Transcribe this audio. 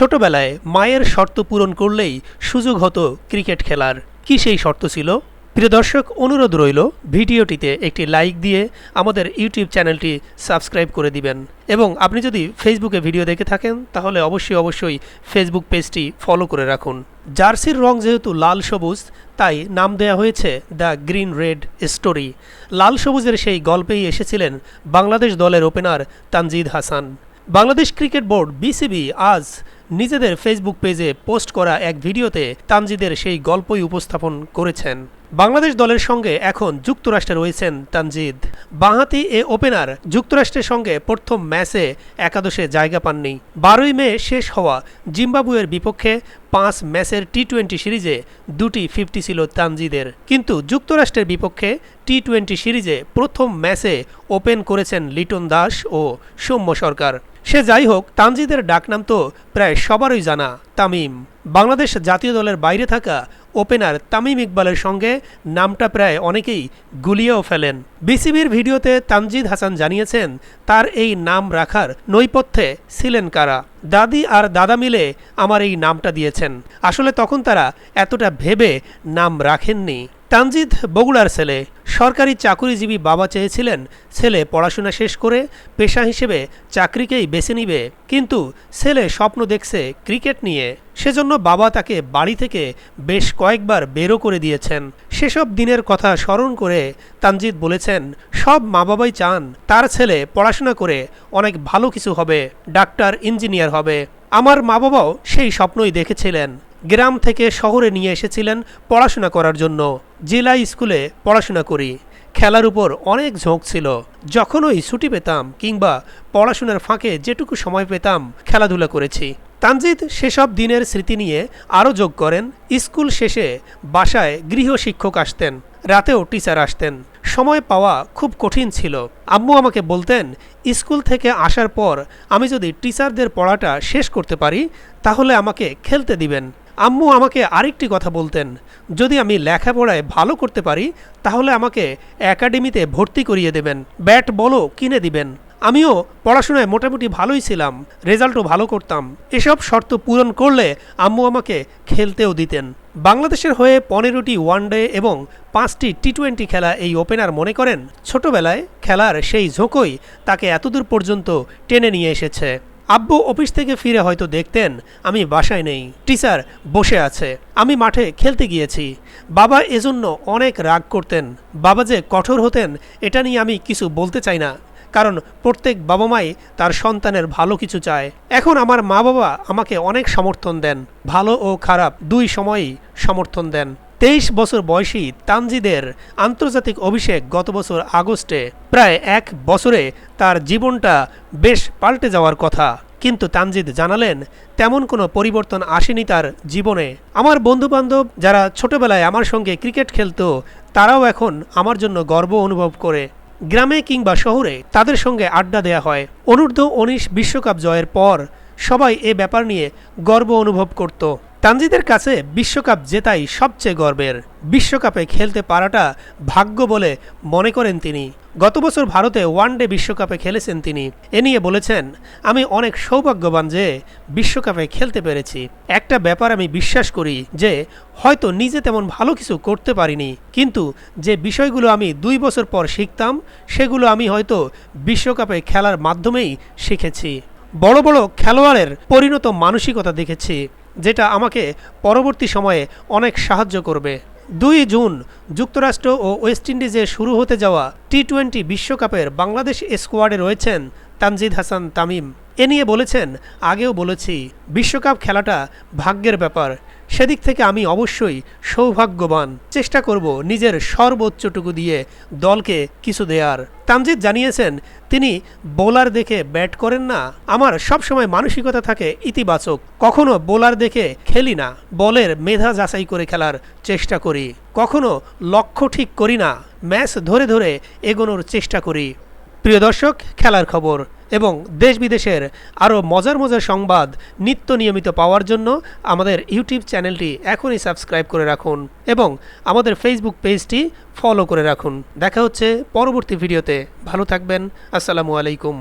ছোটবেলায় মায়ের শর্ত পূরণ করলেই সুযোগ হতো ক্রিকেট খেলার। কি সেই শর্ত ছিল? প্রিয় দর্শক, অনুরোধ রইল ভিডিওটিতে একটি লাইক দিয়ে আমাদের ইউটিউব চ্যানেলটি সাবস্ক্রাইব করে দিবেন এবং আপনি যদি ফেসবুকে ভিডিও দেখে থাকেন তাহলে অবশ্যই ফেসবুক পেজটি ফলো করে রাখুন। জার্সির রং যেহেতু লাল সবুজ, তাই নাম দেয়া হয়েছে দ্য গ্রিন রেড স্টোরি। লাল সবুজের সেই গল্পেই এসেছিলেন বাংলাদেশ দলের opener Tanzid Hasan. Bangladesh cricket board BCB আজ নিজেদের ফেসবুক পেজে পোস্ট করা এক ভিডিওতে তানজিদের সেই গল্পই উপস্থাপন করেছেন। বাংলাদেশ দলের সঙ্গে এখন যুক্তরাষ্ট্রে রয়েছেন তানজিদ। বাঁহাতি এ ওপেনার যুক্তরাষ্ট্রের সঙ্গে প্রথম ম্যাচে একাদশে জায়গা পাননি। 12ই মে শেষ হওয়া জিম্বাবুয়ের বিপক্ষে 5 ম্যাচের টি-20 সিরিজে 2টি 50 ছিল তানজিদের, কিন্তু যুক্তরাষ্ট্রের বিপক্ষে টি-20 সিরিজে প্রথম ম্যাচে ওপেন করেছেন লিটন দাস ও সৌম্য সরকার। সে যাই হোক, তানজিদের ডাকনাম তো প্রায় সবারই জানা, তামিম। বাংলাদেশ জাতীয় দলের বাইরে থাকা ওপেনার তামিম ইকবালের সঙ্গে নামটা প্রায় অনেকেই গুলিয়েও ফেলেন। বিসিবির ভিডিওতে তানজিদ হাসান জানিয়েছেন তার এই নাম রাখার নৈপথ্যে ছিলেন কারা। দাদি আর দাদা মিলে আমার এই নামটা দিয়েছেন। আসলে তখন তারা এতটা ভেবে নাম রাখেননি। তানজিদ বগুড়ার ছেলে। সরকারি চাকুরিজীবী বাবা চেয়েছিলেন ছেলে পড়াশোনা শেষ করে পেশা হিসেবে চাকরিকেই বেছে নিবে, কিন্তু ছেলে স্বপ্ন দেখছে ক্রিকেট নিয়ে। সেজন্য বাবা তাকে বাড়ি থেকে বেশ কয়েকবার বেরো করে দিয়েছেন। সেসব দিনের কথা স্মরণ করে তানজিদ বলেছেন, সব মা বাবাই চান তার ছেলে পড়াশোনা করে অনেক ভালো কিছু হবে, ডাক্তার, ইঞ্জিনিয়ার হবে। আমার মা বাবাও সেই স্বপ্নই দেখেছিলেন। গ্রাম থেকে শহরে নিয়ে এসেছিলেন পড়াশোনা করার জন্য। জেলা স্কুলে পড়াশোনা করি। খেলার উপর অনেক ঝোঁক ছিল। যখনই ছুটি পেতাম কিংবা পড়াশোনার ফাঁকে যেটুকু সময় পেতাম খেলাধুলা করেছি। তানজিদ সেসব দিনের স্মৃতি নিয়ে আরও যোগ করেন, স্কুল শেষে বাসায় গৃহশিক্ষক আসতেন, রাতেও টিচার আসতেন। সময় পাওয়া খুব কঠিন ছিল। আম্মু আমাকে বলতেন, স্কুল থেকে আসার পর আমি যদি টিচারদের পড়াটা শেষ করতে পারি তাহলে আমাকে খেলতে দিবেন। আম্মু আমাকে আরেকটি কথা বলতেন, যদি আমি লেখাপড়ায় ভালো করতে পারি তাহলে আমাকে একাডেমিতে ভর্তি করিয়ে দেবেন, ব্যাট বলও কিনে দিবেন। আমিও পড়াশোনায় মোটামুটি ভালোই ছিলাম, রেজাল্টও ভালো করতাম। এসব শর্ত পূরণ করলে আম্মু আমাকে খেলতেও দিতেন। বাংলাদেশের হয়ে 15টি ওয়ানডে এবং 5টি টি-20 খেলা এই ওপেনার মনে করেন ছোটবেলায় খেলার সেই ঝোঁকই তাকে এতদূর পর্যন্ত টেনে নিয়ে এসেছে। আব্বু অফিস থেকে ফিরে হয়তো দেখতেন আমি বাসায় নেই, টিচার বসে আছে, আমি মাঠে খেলতে গিয়েছি। বাবা এজন্য অনেক রাগ করতেন। বাবা যে কঠোর হতেন এটা নিয়ে আমি কিছু বলতে চাই না, কারণ প্রত্যেক বাবা মাই তার সন্তানের ভালো কিছু চায়। এখন আমার মা বাবা আমাকে অনেক সমর্থন দেন, ভালো ও খারাপ দুই সময়ই সমর্থন দেন। 23 বছর বয়সী তানজিদের আন্তর্জাতিক অভিষেক গত বছর আগস্টে। প্রায় 1 বছরে তার জীবনটা বেশ পাল্টে যাওয়ার কথা, কিন্তু তানজিদ জানালেন তেমন কোনো পরিবর্তন আসেনি তার জীবনে। আমার বন্ধুবান্ধব যারা ছোটবেলায় আমার সঙ্গে ক্রিকেট খেলতো তারাও এখন আমার জন্য গর্ব অনুভব করে। গ্রামে কিংবা শহরে তাদের সঙ্গে আড্ডা দেয়া হয়। অনূর্ধ্ব-19 বিশ্বকাপ জয়ের পর সবাই এ ব্যাপার নিয়ে গর্ব অনুভব করত। তানজিদের কাছে বিশ্বকাপ জেতাই সবচেয়ে গর্বের। বিশ্বকাপে খেলতে পারাটা ভাগ্য বলে মনে করেন তিনি। গত বছর ভারতে ওয়ানডে বিশ্বকাপে খেলেছেন তিনি। এ নিয়ে বলেছেন, আমি অনেক সৌভাগ্যবান যে বিশ্বকাপে খেলতে পেরেছি। একটা ব্যাপার আমি বিশ্বাস করি যে হয়তো নিজে তেমন ভালো কিছু করতে পারিনি, কিন্তু যে বিষয়গুলো আমি 2 বছর পর শিখতাম সেগুলো আমি হয়তো বিশ্বকাপে খেলার মাধ্যমেই শিখেছি। বড় বড় খেলোয়াড়ের পরিণত মানসিকতা দেখেছি, যেটা আমাকে পরবর্তী সময়ে অনেক সাহায্য করবে। 2 জুন যুক্তরাষ্ট্র ও ওয়েস্ট ইন্ডিজে শুরু হতে যাওয়া টি-20 বিশ্বকাপের বাংলাদেশ স্কোয়াডে রয়েছেন তানজিদ হাসান তামিম। এ নিয়ে বলেছেন, আগেও বলেছি বিশ্বকাপ খেলাটা ভাগ্যের ব্যাপার। সেদিক থেকে আমি অবশ্যই সৌভাগ্যবান। চেষ্টা করব নিজের সর্বোচ্চটুকু দিয়ে দলকে কিছু দেয়ার। তানজিদ জানিয়েছেন তিনি বোলার দেখে ব্যাট করেন না। আমার সবসময় মানসিকতা থাকে ইতিবাচক। কখনো বোলার দেখে খেলি না, বলের মেধা যাচাই করে খেলার চেষ্টা করি। কখনো লক্ষ্য ঠিক করি না, ম্যাচ ধরে ধরে এগোনোর চেষ্টা করি। প্রিয় দর্শক, খেলার খবর এবং দেশ বিদেশের আরও মজার সংবাদ নিত্য নিয়মিত পাওয়ার জন্য আমাদের ইউটিউব চ্যানেলটি এখনই সাবস্ক্রাইব করে রাখুন এবং আমাদের ফেসবুক পেজটি ফলো করে রাখুন। দেখা হচ্ছে পরবর্তী ভিডিওতে। ভালো থাকবেন। আসসালামু আলাইকুম।